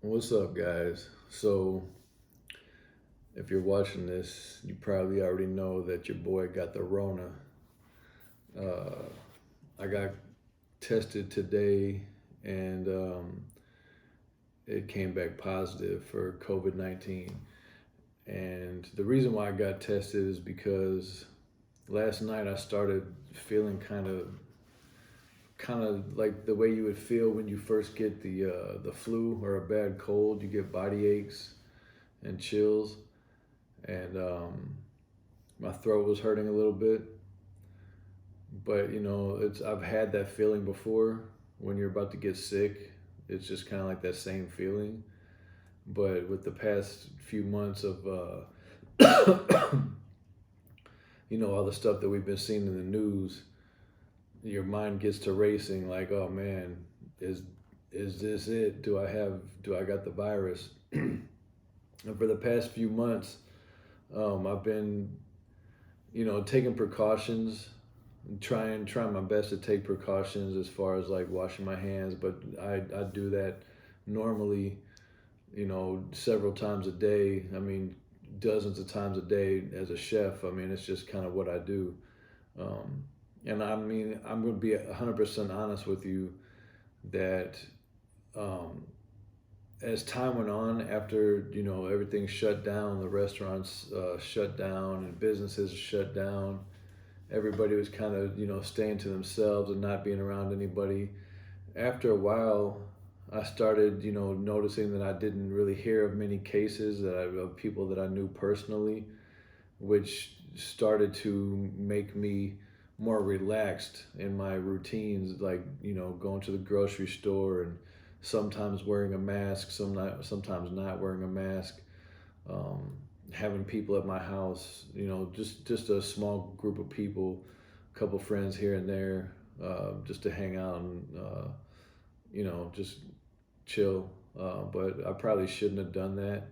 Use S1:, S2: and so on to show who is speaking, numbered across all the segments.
S1: What's up, guys? So, if you're watching this, you probably already know that your boy got the Rona. Uh, I got tested today, and it came back positive for COVID-19. And the reason why I got tested is because last night I started feeling kind of like the way you would feel when you first get the flu or a bad cold. You get body aches and chills, and my throat was hurting a little bit. But it's I've had that feeling before when you're about to get sick. It's just kind of like that same feeling. But with the past few months of all the stuff that we've been seeing in the news, your mind gets to racing like, oh man, is is this it? Do I got the virus? And for the past few months, I've been taking precautions, trying my best to take precautions as far as like washing my hands, but I do that normally, several times a day. I mean, dozens of times a day as a chef. I mean, it's just kind of what I do. Um, and I mean, I'm going to be 100% honest with you that um, as time went on, after everything shut down, the restaurants shut down and businesses shut down, everybody was kind of staying to themselves and not being around anybody. After a while, I started noticing that I didn't really hear of many cases of people that I knew personally, which started to make me more relaxed in my routines, like going to the grocery store and sometimes wearing a mask, sometimes not wearing a mask, um, having people at my house, just a small group of people, a couple friends here and there, just to hang out and just chill. But I probably shouldn't have done that.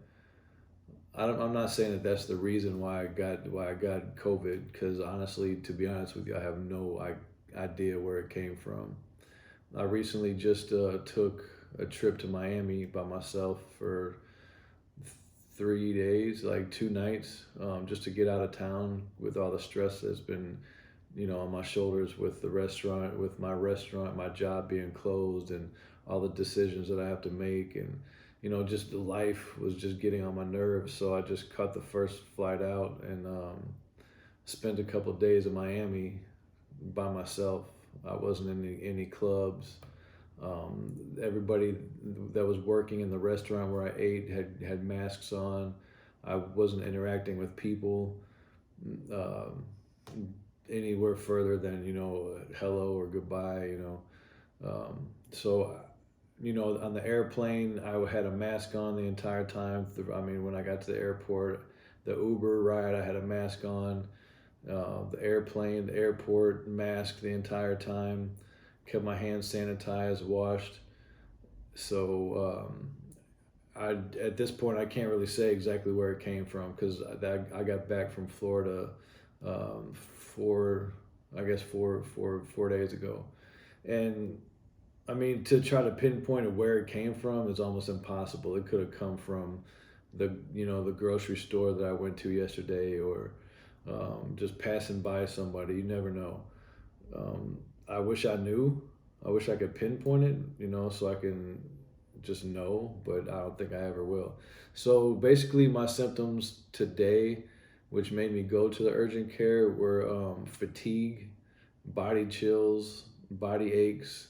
S1: I'm not saying that that's the reason why I got COVID, because honestly, to be honest with you, I have no idea where it came from. I recently just took a trip to Miami by myself for 3 days, like 2 nights, just to get out of town with all the stress that's been, on my shoulders with the restaurant, with my restaurant, my job being closed, and all the decisions that I have to make, and just life was just getting on my nerves. So I just cut the first flight out and spent a couple of days in Miami by myself. I wasn't in any clubs. Everybody that was working in the restaurant where I ate had masks on. I wasn't interacting with people uh, anywhere further than hello or goodbye. So on the airplane, I had a mask on the entire time. I mean, when I got to the airport, the Uber ride, I had a mask on. The airplane, the airport, mask the entire time. Kept my hands sanitized, washed. So I at this point I can't really say exactly where it came from, because I got back from Florida four I guess four days ago, and I mean, to try to pinpoint where it came from is almost impossible. It could have come from the grocery store that I went to yesterday, or just passing by somebody. You never know. Um, I wish I knew. I wish I could pinpoint it, so I can just know, but I don't think I ever will. So basically, my symptoms today, which made me go to the urgent care, were fatigue, body chills, body aches.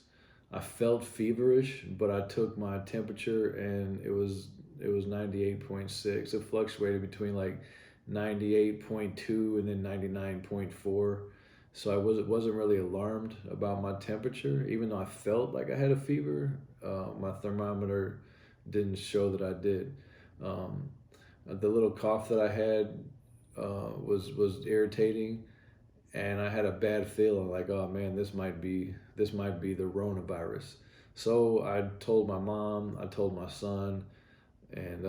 S1: I felt feverish, but I took my temperature and it was 98.6. It fluctuated between like 98.2 and then 99.4. So I wasn't really alarmed about my temperature, even though I felt like I had a fever. My thermometer didn't show that I did. Um, the little cough that I had was irritating, and I had a bad feeling like, oh man, this might be the coronavirus. So I told my mom, I told my son, and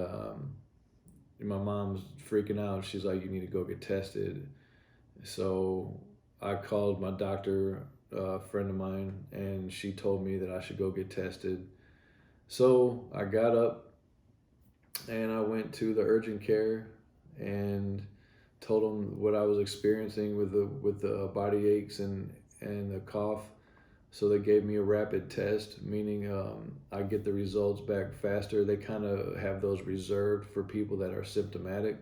S1: my mom's freaking out. She's like, you need to go get tested. So I called my doctor, a friend of mine, and she told me that I should go get tested. So I got up. and I went to the urgent care and told them what I was experiencing with the body aches and the cough. So they gave me a rapid test, meaning I get the results back faster. They kind of have those reserved for people that are symptomatic.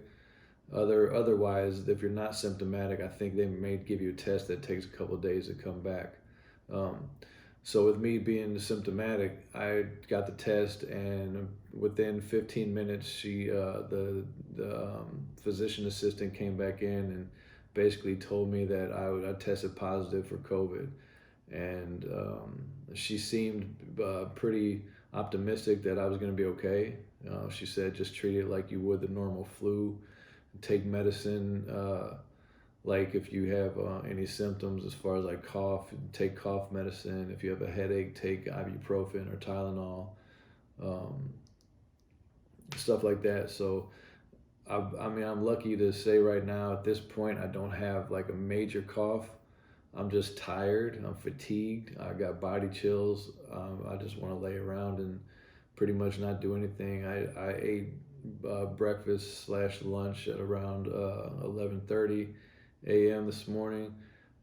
S1: Otherwise, if you're not symptomatic, I think they may give you a test that takes a couple of days to come back. Um, so with me being symptomatic, I got the test, and within 15 minutes, the physician assistant came back in and basically told me that I tested positive for COVID, and she seemed pretty optimistic that I was going to be okay. She said just treat it like you would the normal flu, take medicine. Like if you have any symptoms as far as like cough, take cough medicine. If you have a headache, take ibuprofen or Tylenol, um, stuff like that. So I mean, I'm lucky to say right now at this point I don't have like a major cough. I'm just tired. I'm fatigued. I got body chills. I just want to lay around and pretty much not do anything. I ate breakfast slash lunch at around 11:30 a.m. this morning,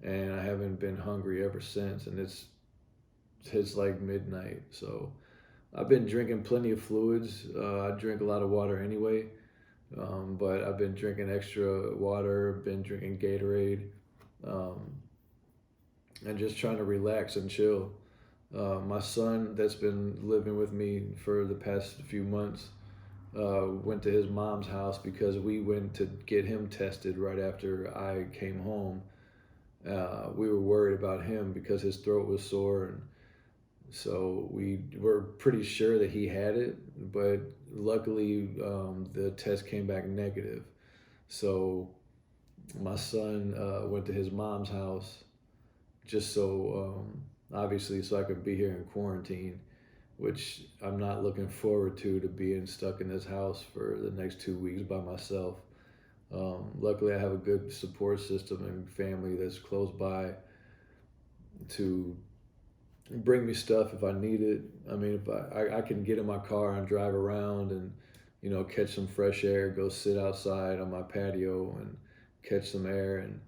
S1: and I haven't been hungry ever since. And it's like midnight, so I've been drinking plenty of fluids. I drink a lot of water anyway, but I've been drinking extra water. Been drinking Gatorade. Um, and just trying to relax and chill. My son, that's been living with me for the past few months, went to his mom's house because we went to get him tested right after I came home. We were worried about him because his throat was sore, and so we were pretty sure that he had it, but luckily the test came back negative. So my son went to his mom's house just so obviously so I could be here in quarantine, which I'm not looking forward to being stuck in this house for the next 2 weeks by myself. Luckily, I have a good support system and family that's close by to bring me stuff if I need it. I mean, if I can get in my car and drive around and catch some fresh air, go sit outside on my patio and catch some air, and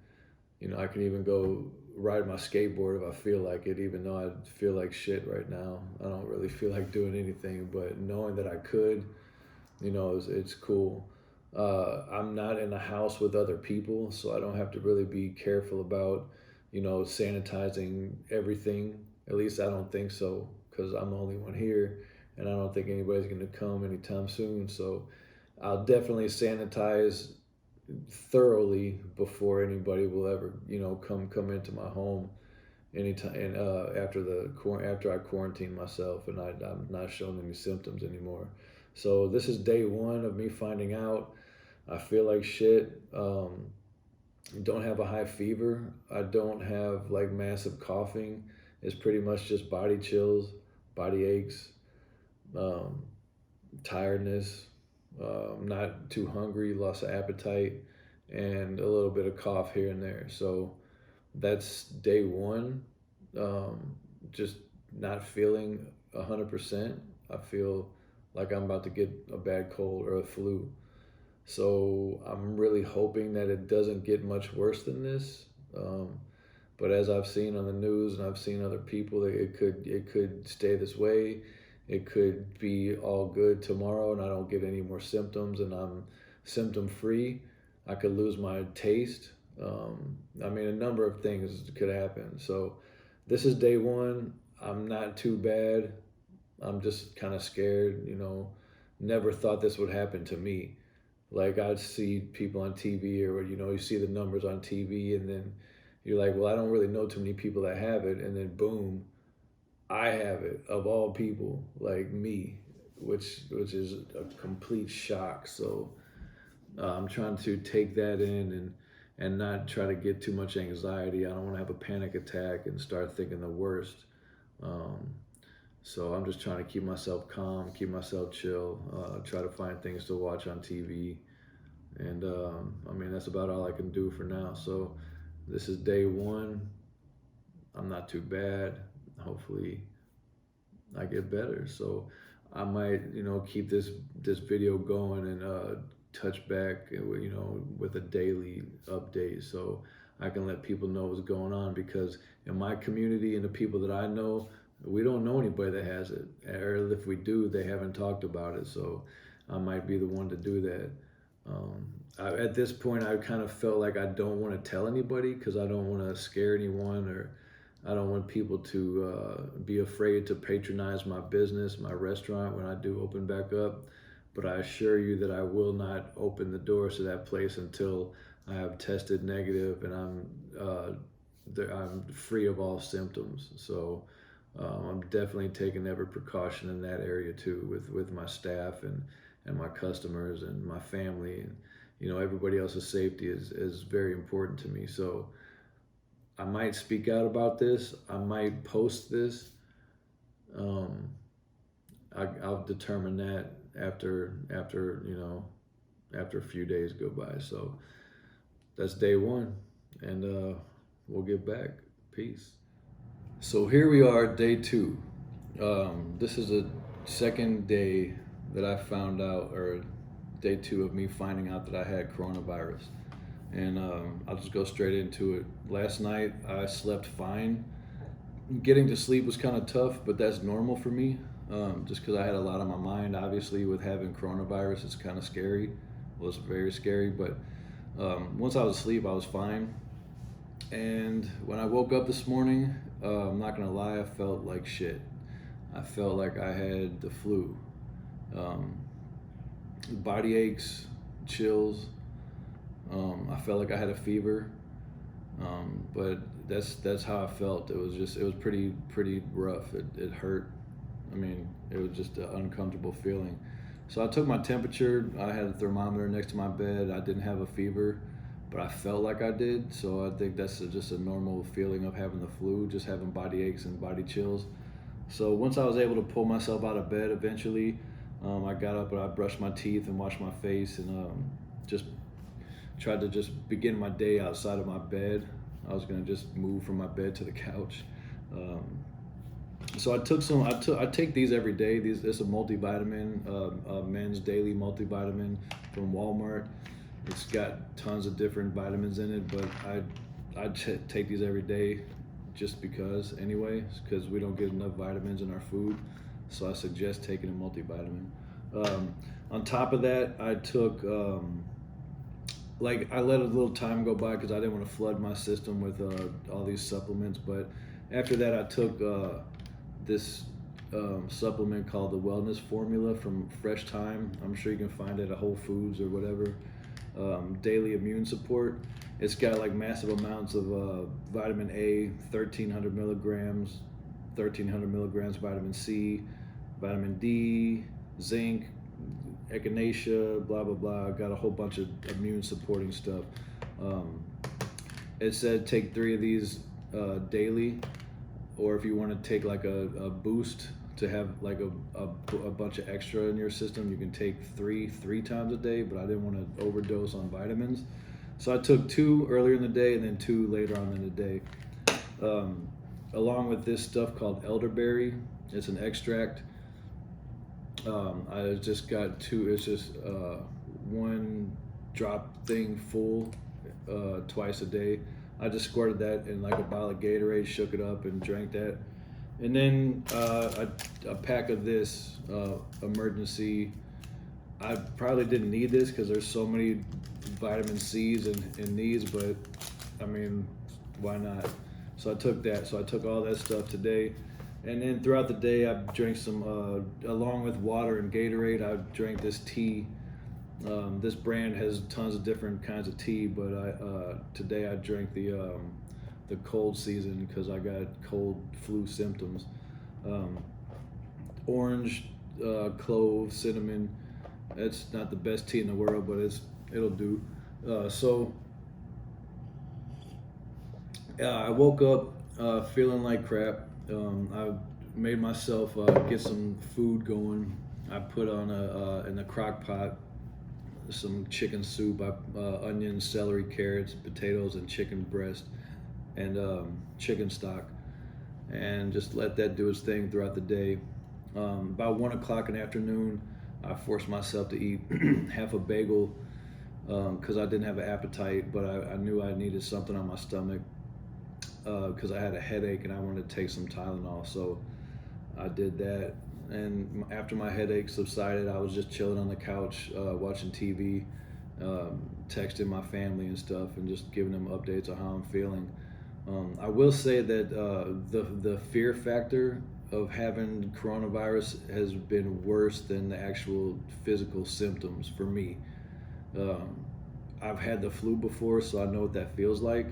S1: I can even go ride my skateboard if I feel like it, even though I feel like shit right now. I don't really feel like doing anything, but knowing that I could, it's cool. I'm not in a house with other people, so I don't have to really be careful about, sanitizing everything. At least I don't think so, because I'm the only one here, and I don't think anybody's going to come anytime soon. So I'll definitely sanitize thoroughly before anybody will ever come into my home anytime, and after I quarantine myself and I'm not showing any symptoms anymore. So this is day one of me finding out. I feel like shit. Don't have a high fever. I don't have like massive coughing. It's pretty much just body chills, body aches, um, tiredness, not too hungry, loss of appetite, and a little bit of cough here and there. So that's day one. Just not feeling 100%. I feel like I'm about to get a bad cold or a flu. So I'm really hoping that it doesn't get much worse than this. Um, but as I've seen on the news and I've seen other people, it could stay this way. It could be all good tomorrow, and I don't get any more symptoms, and I'm symptom free. I could lose my taste. I mean, a number of things could happen. So this is day one. I'm not too bad. I'm just kind of scared. Never thought this would happen to me. Like I'd see people on TV, or you see the numbers on TV, and then you're like, well, I don't really know too many people that have it, and then boom, I have it of all people, like me, which is a complete shock. So I'm trying to take that in and not try to get too much anxiety. I don't want to have a panic attack and start thinking the worst. Um, so I'm just trying to keep myself calm, keep myself chill, try to find things to watch on TV. And I mean, that's about all I can do for now. So this is day one. I'm not too bad. Hopefully I get better. So I might, keep this video going and touch back, with a daily update, so I can let people know what's going on. Because in my community and the people that I know, we don't know anybody that has it, or if we do, they haven't talked about it. So I might be the one to do that. At this point, I kind of felt like I don't want to tell anybody because I don't want to scare anyone, or I don't want people to be afraid to patronize my business, my restaurant, when I do open back up. But I assure you that I will not open the doors to that place until I have tested negative and I'm free of all symptoms. So I'm definitely taking every precaution in that area too, with my staff and my customers and my family, and everybody else's safety is very important to me. So I might speak out about this. I might post this. Um, I'll determine that after a few days go by. So that's day one, and we'll get back. Peace. So here we are, day two. This is the second day that I found out, or day two of me finding out that I had coronavirus. And I'll just go straight into it. Last night I slept fine. Getting to sleep was kind of tough, but that's normal for me, just because I had a lot on my mind. Obviously, with having coronavirus, it's kind of scary. Well, it's very scary, but once I was asleep, I was fine. And when I woke up this morning, I'm not gonna lie, I felt like shit. I felt like I had the flu. Um, Body aches, chills. I felt like I had a fever, but that's how I felt. It was pretty rough. It hurt. I mean, it was just an uncomfortable feeling. So I took my temperature. I had a thermometer next to my bed. I didn't have a fever, but I felt like I did. So I think that's just a normal feeling of having the flu, just having body aches and body chills. So once I was able to pull myself out of bed eventually, I got up and I brushed my teeth and washed my face, and just tried to just begin my day outside of my bed. I was gonna just move from my bed to the couch. So I take these every day. It's a multivitamin, men's daily multivitamin from Walmart. It's got tons of different vitamins in it, but I take these every day just because anyway, because we don't get enough vitamins in our food. So I suggest taking a multivitamin. On top of that, I took, I let a little time go by because I didn't want to flood my system with all these supplements. But after that, I took this supplement called the Wellness Formula from Fresh Thyme. I'm sure you can find it at Whole Foods or whatever. Daily immune support. It's got like massive amounts of vitamin A, 1,300 milligrams, 1,300 milligrams vitamin C, vitamin D, zinc, echinacea, blah blah blah. Got a whole bunch of immune supporting stuff. It said take 3 of these daily, or if you want to take like a boost to have like a bunch of extra in your system, you can take three times a day. But I didn't want to overdose on vitamins, so I took 2 earlier in the day and then 2 later on in the day. Along with this stuff called elderberry. It's an extract. I just got 2. It's just 1 drop thing full twice a day. I just squirted that in like a bottle of Gatorade, shook it up, and drank that. And then a pack of this emergency. I probably didn't need this because there's so many vitamin C's in these, but I mean, why not? So I took that. So I took all that stuff today. And then throughout the day, I drank some, along with water and Gatorade, I drank this tea. This brand has tons of different kinds of tea, but today I drank the cold season because I got cold flu symptoms. Orange, clove, cinnamon. It's not the best tea in the world, but it'll do. So I woke up feeling like crap. I made myself get some food going. I put on in a crock pot some chicken soup, onions, celery, carrots, potatoes, and chicken breast, and chicken stock, and just let that do its thing throughout the day. About 1 o'clock in the afternoon, I forced myself to eat half a bagel because I didn't have an appetite, but I knew I needed something on my stomach because I had a headache and I wanted to take some Tylenol. So I did that. And after my headache subsided, I was just chilling on the couch, watching TV, texting my family and stuff, and just giving them updates on how I'm feeling. I will say that the fear factor of having coronavirus has been worse than the actual physical symptoms for me. Um, I've had the flu before, so I know what that feels like.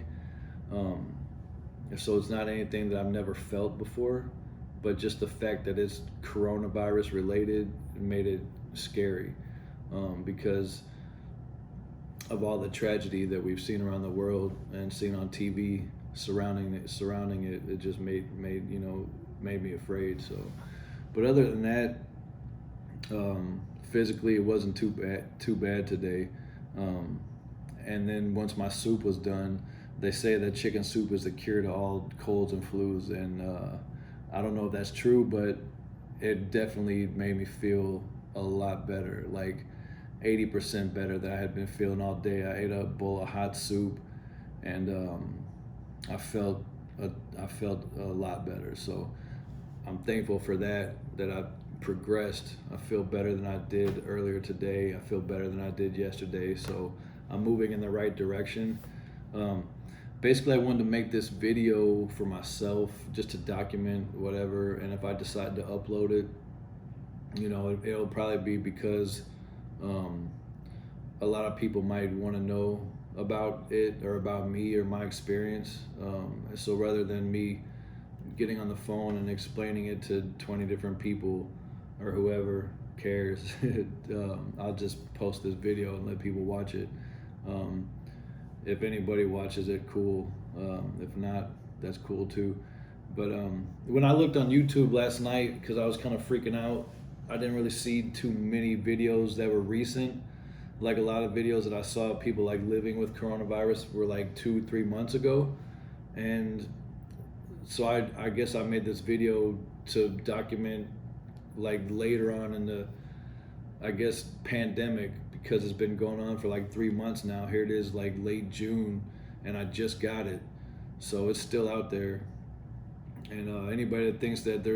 S1: Um, so it's not anything that I've never felt before, but just the fact that it's coronavirus related made it scary because of all the tragedy that we've seen around the world and seen on TV surrounding it. It just made me afraid. So, but other than that, physically it wasn't too bad today. Um, and then once my soup was done, they say that chicken soup is the cure to all colds and flus, and I don't know if that's true, but it definitely made me feel a lot better, like 80% better than I had been feeling all day. I ate a bowl of hot soup, and I felt I felt a lot better. So I'm thankful for that I've progressed. I feel better than I did earlier today. I feel better than I did yesterday. So I'm moving in the right direction. Um, Basically, I wanted to make this video for myself just to document whatever. And if I decide to upload it, it'll probably be because um, a lot of people might want to know about it or about me or my experience. So rather than me getting on the phone and explaining it to 20 different people or whoever cares, I'll just post this video and let people watch it. If anybody watches it, cool. If not, that's cool too. But when I looked on YouTube last night, because I was kind of freaking out, I didn't really see too many videos that were recent. Like a lot of videos that I saw of people like living with coronavirus were like 2-3 months ago. And so I guess I made this video to document like later on in the, I guess, pandemic, because it's been going on for like 3 months now. Here it is, like late June, and I just got it, so it's still out there. And anybody that thinks that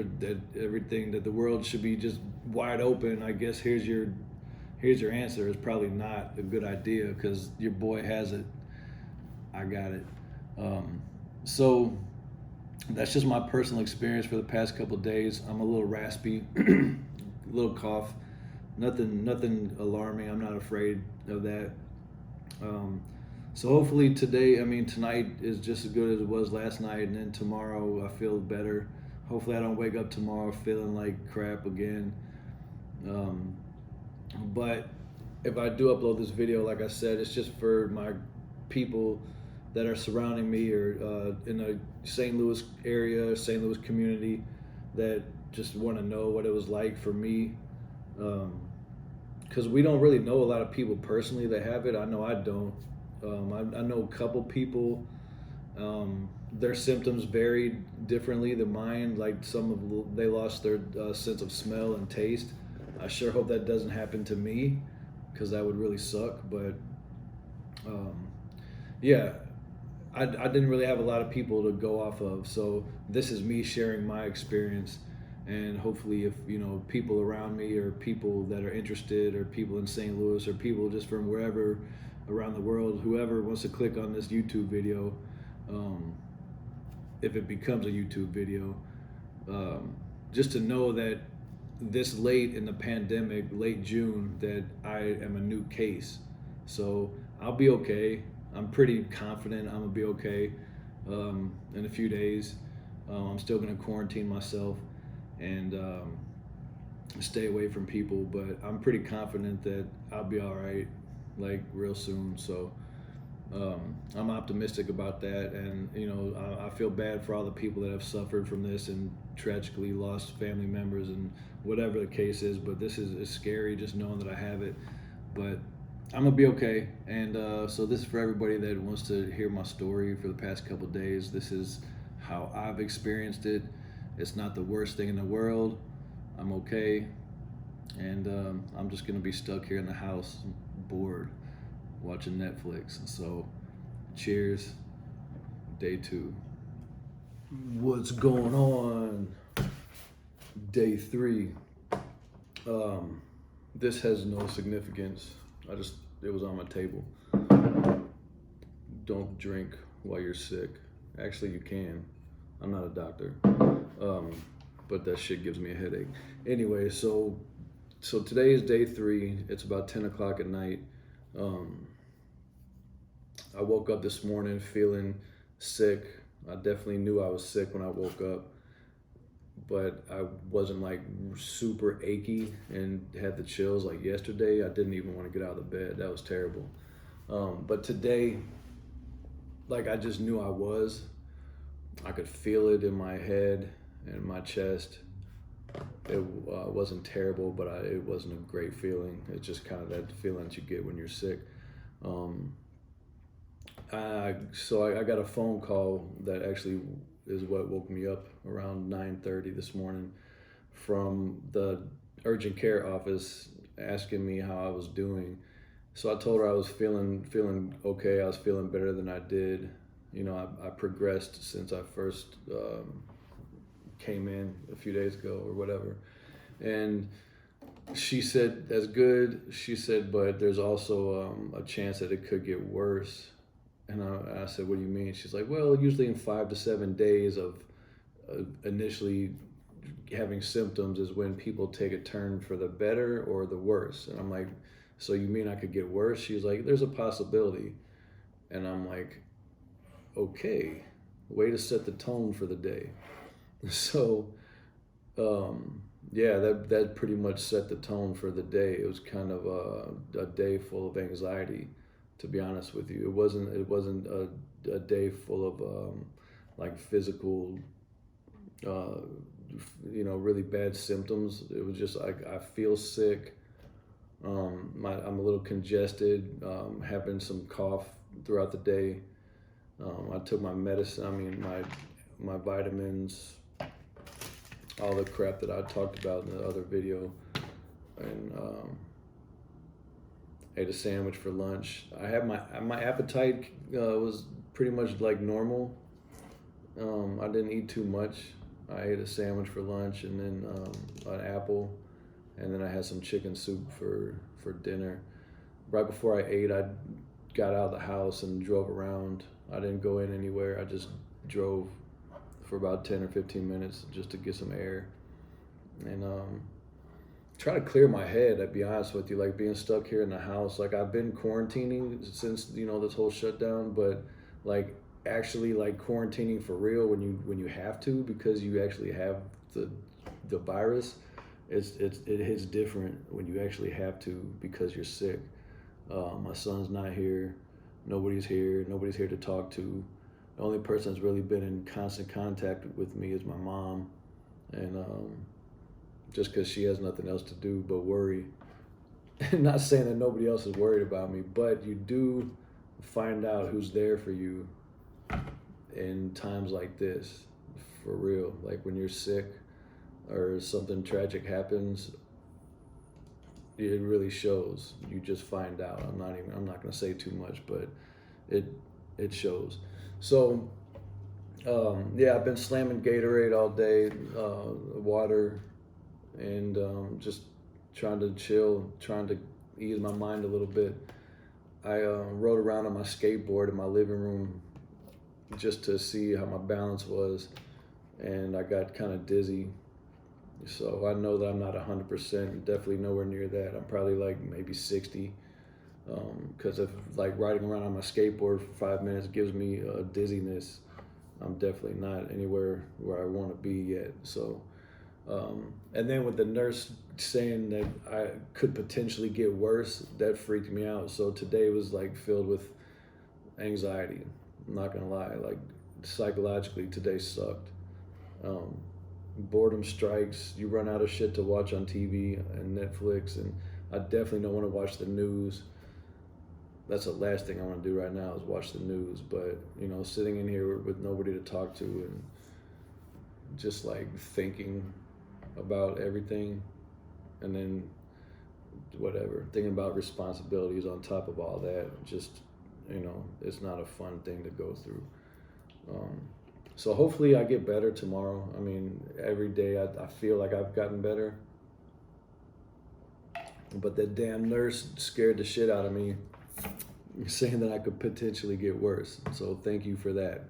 S1: everything, that the world should be just wide open, I guess here's your answer. It's probably not a good idea because your boy has it. I got it. So that's just my personal experience for the past couple of days. I'm a little raspy, a little cough. Nothing alarming. I'm not afraid of that. So hopefully tonight is just as good as it was last night, and then tomorrow I feel better. Hopefully I don't wake up tomorrow feeling like crap again. But if I do upload this video, like I said, it's just for my people that are surrounding me or in the St. Louis area, St. Louis community, that just want to know what it was like for me. Because we don't really know a lot of people personally that have it. I know I don't. I know a couple people. Their symptoms varied differently than mine. Like they lost their sense of smell and taste. I sure hope that doesn't happen to me, because that would really suck. But yeah, I didn't really have a lot of people to go off of. So this is me sharing my experience. And hopefully if people around me or people that are interested or people in St. Louis or people just from wherever around the world, whoever wants to click on this YouTube video, if it becomes a YouTube video, just to know that this late in the pandemic, late June, that I am a new case. So I'll be okay. I'm pretty confident I'm gonna be okay in a few days. I'm still gonna quarantine myself and stay away from people, but I'm pretty confident that I'll be all right, like real soon. So I'm optimistic about that, and I feel bad for all the people that have suffered from this and tragically lost family members and whatever the case is. But this is scary, just knowing that I have it. But I'm gonna be okay. And so this is for everybody that wants to hear my story for the past couple of days. This is how I've experienced it. It's not the worst thing in the world. I'm okay, and I'm just gonna be stuck here in the house, bored, watching Netflix. And so, cheers, day 2. What's going on? Day 3. This has no significance. It was on my table. Don't drink while you're sick. Actually, you can. I'm not a doctor, but that shit gives me a headache. Anyway, so today is day 3. It's about 10 o'clock at night. I woke up this morning feeling sick. I definitely knew I was sick when I woke up, but I wasn't like super achy and had the chills like yesterday. I didn't even want to get out of the bed. That was terrible. But today, like, I just knew I was. I could feel it in my head and my chest. It wasn't terrible, but it wasn't a great feeling. It's just kind of that feeling that you get when you're sick. So I got a phone call that actually is what woke me up around 9:30 this morning from the urgent care office asking me how I was doing. So I told her I was feeling okay. I was feeling better than I did. You know, I progressed since I first came in a few days ago or whatever. And she said, that's good. She said, but there's also a chance that it could get worse. And I said, what do you mean? She's like, well, usually in 5 to 7 days of initially having symptoms is when people take a turn for the better or the worse. And I'm like, so you mean I could get worse? She's like, there's a possibility. And I'm like, okay, way to set the tone for the day. So, yeah, that pretty much set the tone for the day. It was kind of a day full of anxiety, to be honest with you. It wasn't a day full of like physical, really bad symptoms. It was just like I feel sick. I'm a little congested, having some cough throughout the day. I took my medicine, my vitamins, all the crap that I talked about in the other video, and ate a sandwich for lunch. I had my appetite was pretty much like normal. I didn't eat too much. I ate a sandwich for lunch and then an apple, and then I had some chicken soup for dinner. Right before I ate, I got out of the house and drove around. I didn't go in anywhere. I just drove for about 10 or 15 minutes just to get some air and try to clear my head. I'd be honest with you, like being stuck here in the house. Like I've been quarantining since this whole shutdown, but like actually like quarantining for real when you have to, because you actually have the virus. It hits different when you actually have to because you're sick. My son's not here. Nobody's here to talk to. The only person that's really been in constant contact with me is my mom, and just because she has nothing else to do but worry. Not saying that nobody else is worried about me, but you do find out who's there for you in times like this, for real. Like when you're sick or something tragic happens, it really shows. You just find out. I'm not gonna say too much, but it shows. So yeah, I've been slamming Gatorade all day, water, and just trying to chill, trying to ease my mind a little bit. I rode around on my skateboard in my living room just to see how my balance was, and I got kind of dizzy. So I know that I'm not 100%, definitely nowhere near that. I'm probably like maybe 60, because if like riding around on my skateboard for 5 minutes gives me dizziness, I'm definitely not anywhere where I want to be yet. So, and then with the nurse saying that I could potentially get worse, that freaked me out. So today was like filled with anxiety. I'm not gonna lie, like psychologically today sucked. Boredom strikes. You run out of shit to watch on TV and Netflix, and I definitely don't want to watch the news. That's the last thing I want to do right now is watch the news. But sitting in here with nobody to talk to and just like thinking about everything, and then whatever, thinking about responsibilities on top of all that, just, it's not a fun thing to go through. So hopefully I get better tomorrow. I mean, every day I feel like I've gotten better, but that damn nurse scared the shit out of me, saying that I could potentially get worse. So thank you for that.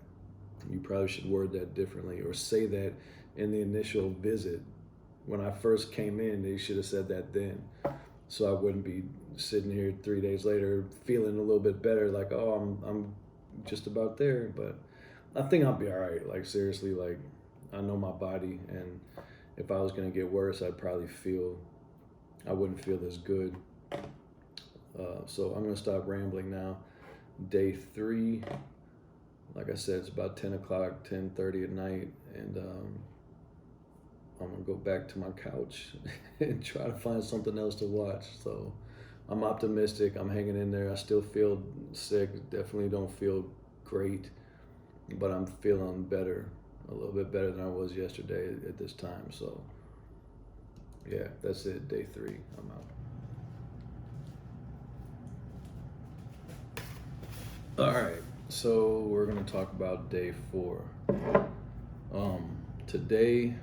S1: You probably should word that differently, or say that in the initial visit. When I first came in, they should have said that then, so I wouldn't be sitting here 3 days later feeling a little bit better, like, oh, I'm just about there. But I think I'll be all right. Like, seriously, like, I know my body, and if I was gonna get worse, I wouldn't feel as good. So I'm gonna stop rambling now. Day 3, like I said, it's about 10 o'clock, 10:30 at night, and I'm gonna go back to my couch and try to find something else to watch. So I'm optimistic. I'm hanging in there. I still feel sick. Definitely don't feel great, but I'm feeling better, a little bit better than I was yesterday at this time. So yeah, that's it. Day 3. I'm out. All right. So we're gonna talk about day 4. Today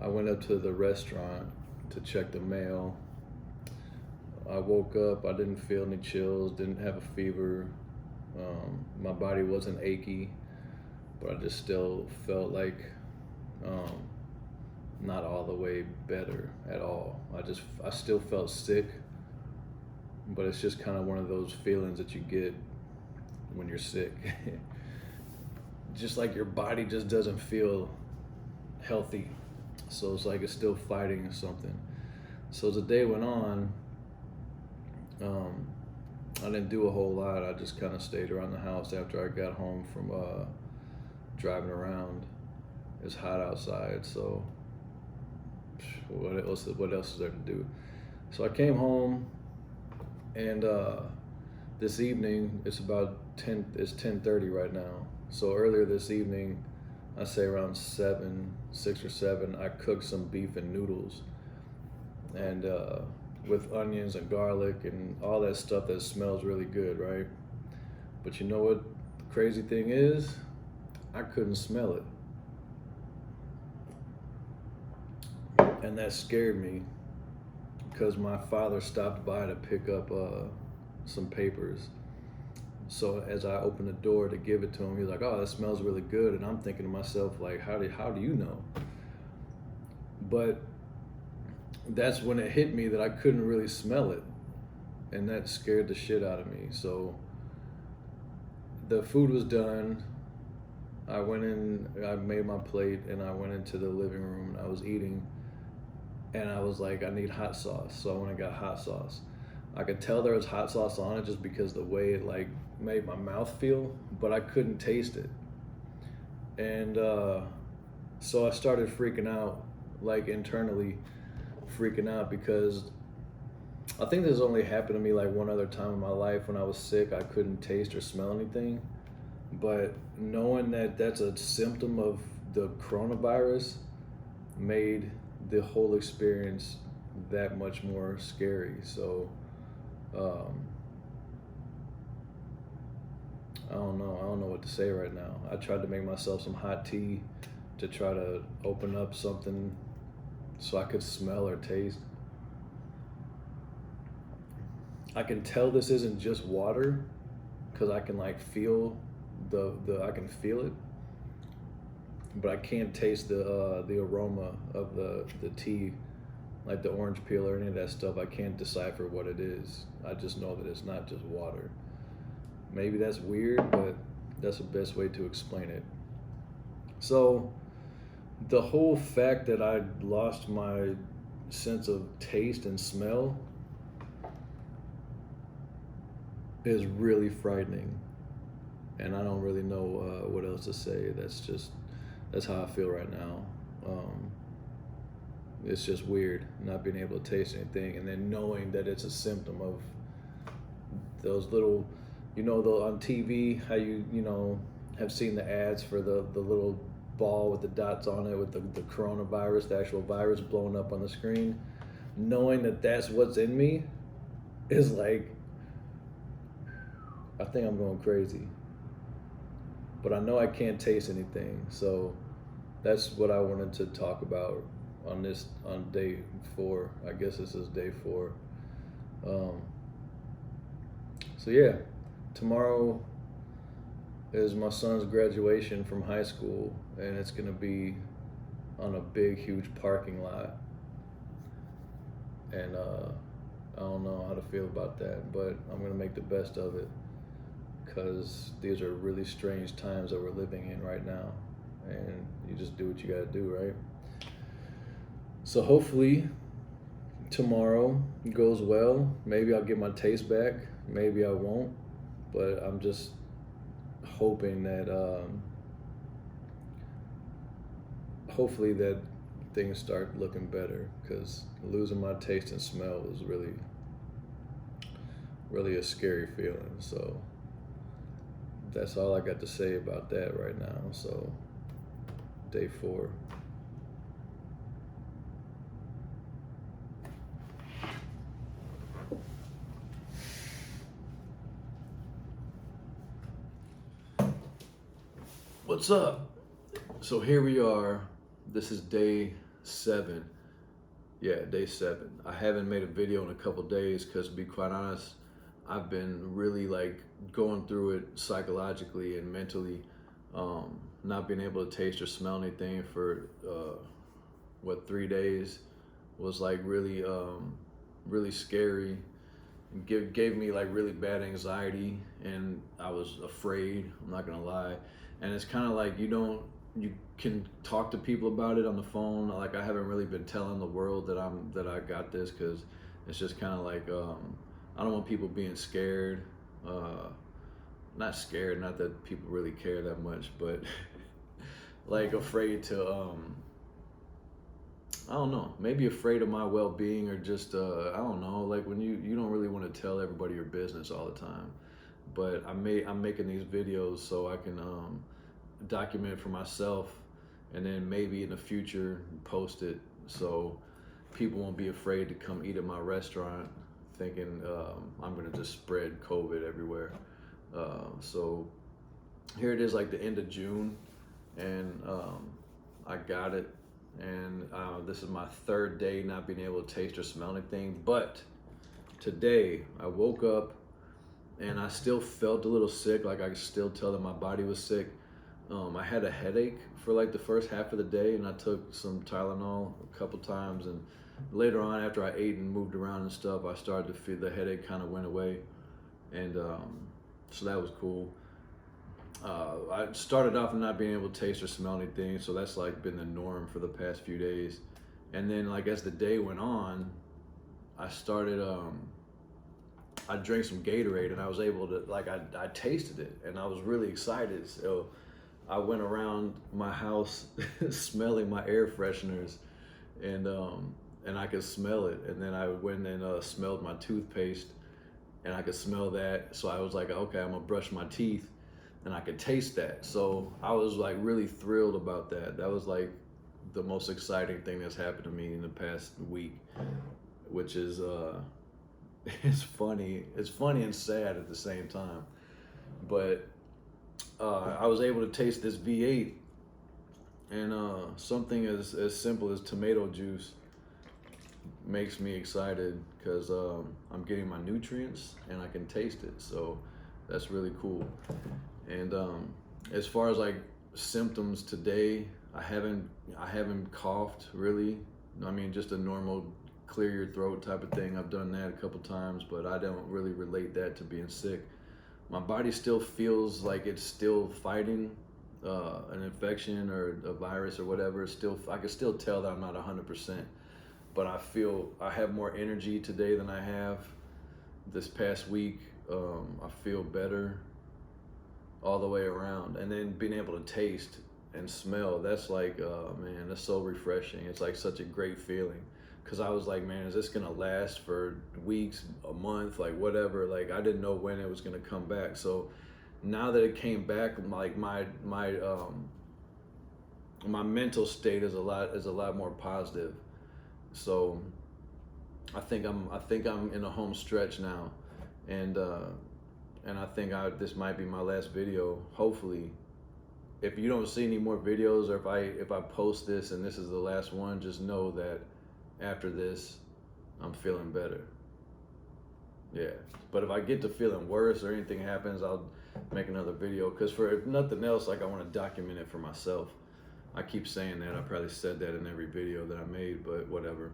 S1: I went up to the restaurant to check the mail. I woke up, I didn't feel any chills, didn't have a fever. My body wasn't achy, but I just still felt like not all the way better at all. I still felt sick, but it's just kind of one of those feelings that you get when you're sick. Just like your body just doesn't feel healthy. So it's like it's still fighting something. So as the day went on, I didn't do a whole lot. I just kind of stayed around the house after I got home from driving around. It's hot outside, so what else is there to do? So I came home, and this evening, it's 10:30 right now. So earlier this evening, I say around 6 or 7, I cooked some beef and noodles, and with onions and garlic and all that stuff that smells really good, right? But you know what the crazy thing is? I couldn't smell it. And that scared me, because my father stopped by to pick up some papers. So as I opened the door to give it to him, he's like, "Oh, that smells really good." And I'm thinking to myself, like, how do you know? But that's when it hit me that I couldn't really smell it, and that scared the shit out of me. So the food was done. I went in, I made my plate, and I went into the living room, and I was eating, and I was like, I need hot sauce. So I went and got hot sauce. I could tell there was hot sauce on it just because the way it like made my mouth feel, but I couldn't taste it. And so I started freaking out, like internally freaking out, because I think this only happened to me like one other time in my life. When I was sick, I couldn't taste or smell anything. But knowing that that's a symptom of the coronavirus made the whole experience that much more scary. So I don't know what to say right now. I tried to make myself some hot tea to try to open up something so I could smell or taste. I can tell this isn't just water, because I can like feel I can feel it, but I can't taste the aroma of the tea, like the orange peel or any of that stuff. I can't decipher what it is. I just know that it's not just water. Maybe that's weird, but that's the best way to explain it. So the whole fact that I lost my sense of taste and smell is really frightening, and I don't really know what else to say. That's how I feel right now. It's just weird not being able to taste anything, and then knowing that it's a symptom of those little, on TV, how you have seen the ads for the little ball with the dots on it with the coronavirus, the actual virus blowing up on the screen, knowing that that's what's in me is like, I think I'm going crazy. But I know I can't taste anything, so that's what I wanted to talk about on day 4. I guess this is day 4. So yeah, tomorrow is my son's graduation from high school, and it's gonna be on a big, huge parking lot. And I don't know how to feel about that, but I'm gonna make the best of it, because these are really strange times that we're living in right now, and you just do what you gotta do, right? So hopefully tomorrow goes well. Maybe I'll get my taste back, maybe I won't, but I'm just hoping that hopefully that things start looking better, because losing my taste and smell was really a scary feeling. So that's all I got to say about that right now. So day 4. What's up? So here we are. This is day 7. Yeah, day 7. I haven't made a video in a couple days because, to be quite honest, I've been really like going through it psychologically and mentally. Not being able to taste or smell anything for 3 days was like really scary. Gave me like really bad anxiety, and I was afraid, I'm not gonna lie. And it's kind of like you can talk to people about it on the phone. Like, I haven't really been telling the world that I got this, because it's just kind of like I don't want people being scared. Not scared, not that people really care that much, but like afraid to I don't know, maybe afraid of my well-being, or just I don't know, like when you don't really want to tell everybody your business all the time. But I'm making these videos so I can document it for myself, and then maybe in the future post it, so people won't be afraid to come eat at my restaurant thinking I'm gonna just spread COVID everywhere. So here it is, like the end of June, and I got it, and this is my 3rd day not being able to taste or smell anything. But today I woke up and I still felt a little sick. Like, I could still tell that my body was sick. I had a headache for like the first half of the day, and I took some Tylenol a couple times, and later on, after I ate and moved around and stuff, I started to feel the headache kind of went away, and so that was cool. I started off not being able to taste or smell anything, so that's like been the norm for the past few days. And then, like, as the day went on, I started I drank some Gatorade, and I was able to, like, I tasted it, and I was really excited. So I went around my house smelling my air fresheners, and I could smell it. And then I went and smelled my toothpaste, and I could smell that. So I was like, okay, I'm gonna brush my teeth, and I could taste that. So I was like really thrilled about that. That was like the most exciting thing that's happened to me in the past week, which is it's funny. It's funny and sad at the same time. But I was able to taste this V8, and something as simple as tomato juice makes me excited, because I'm getting my nutrients and I can taste it. So that's really cool. And as far as like symptoms today, I haven't coughed really. I mean, just a normal clear your throat type of thing. I've done that a couple times, but I don't really relate that to being sick. My body still feels like it's still fighting an infection or a virus or whatever. I can still tell that I'm not 100%, but I have more energy today than I have this past week. I feel better all the way around. And then being able to taste and smell, that's like, man, that's so refreshing. It's like such a great feeling. Cause I was like, man, is this gonna last for weeks, a month, like whatever? Like, I didn't know when it was gonna come back. So now that it came back, like my my mental state is a lot more positive. So I think I'm in a home stretch now, and I think this might be my last video. Hopefully, if you don't see any more videos, or if I post this and this is the last one, just know that after this, I'm feeling better. Yeah, but if I get to feeling worse or anything happens, I'll make another video. Cause for if nothing else, like I want to document it for myself. I keep saying that. I probably said that in every video that I made, but whatever.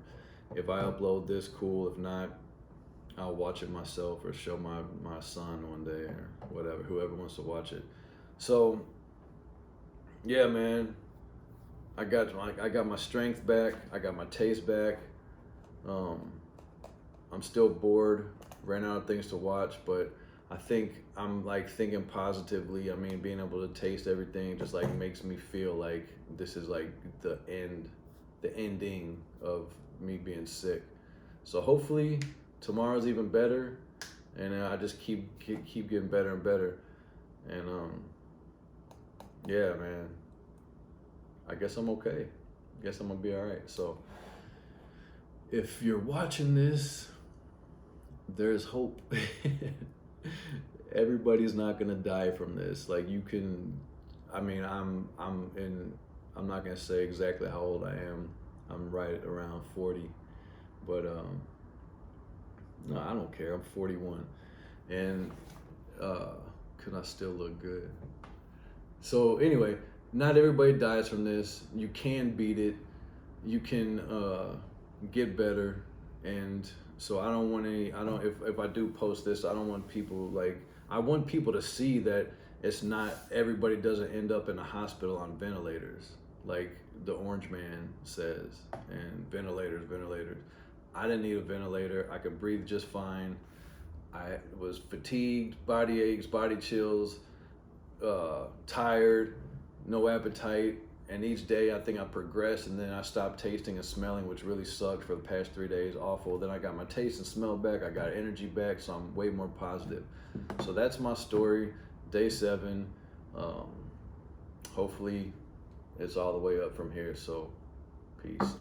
S1: If I upload this, cool. If not, I'll watch it myself or show my son one day or whatever, whoever wants to watch it. So, yeah, man, I got my strength back. I got my taste back. I'm still bored, ran out of things to watch, but I think I'm like thinking positively. I mean, being able to taste everything just like makes me feel like this is like the ending of me being sick. So hopefully tomorrow's even better, and I just keep getting better and better. And yeah, man, I guess I'm okay. I guess I'm gonna be all right. So if you're watching this, there's hope. Everybody's not gonna die from this. Like you can, I mean, I'm not gonna say exactly how old I am. I'm right around 40, but no, I don't care. I'm 41, and cause I still look good. So anyway, not everybody dies from this. You can beat it. You can get better, and so I don't want any. I don't. If I do post this, I don't want people like. I want people to see that it's not. Everybody doesn't end up in a hospital on ventilators, like the Orange Man says, and ventilators. I didn't need a ventilator. I could breathe just fine. I was fatigued, body aches, body chills, tired, no appetite. And each day I think I progressed, and then I stopped tasting and smelling, which really sucked for the past 3 days, awful. Then I got my taste and smell back, I got energy back, so I'm way more positive. So that's my story, day 7. Hopefully it's all the way up from here, so peace.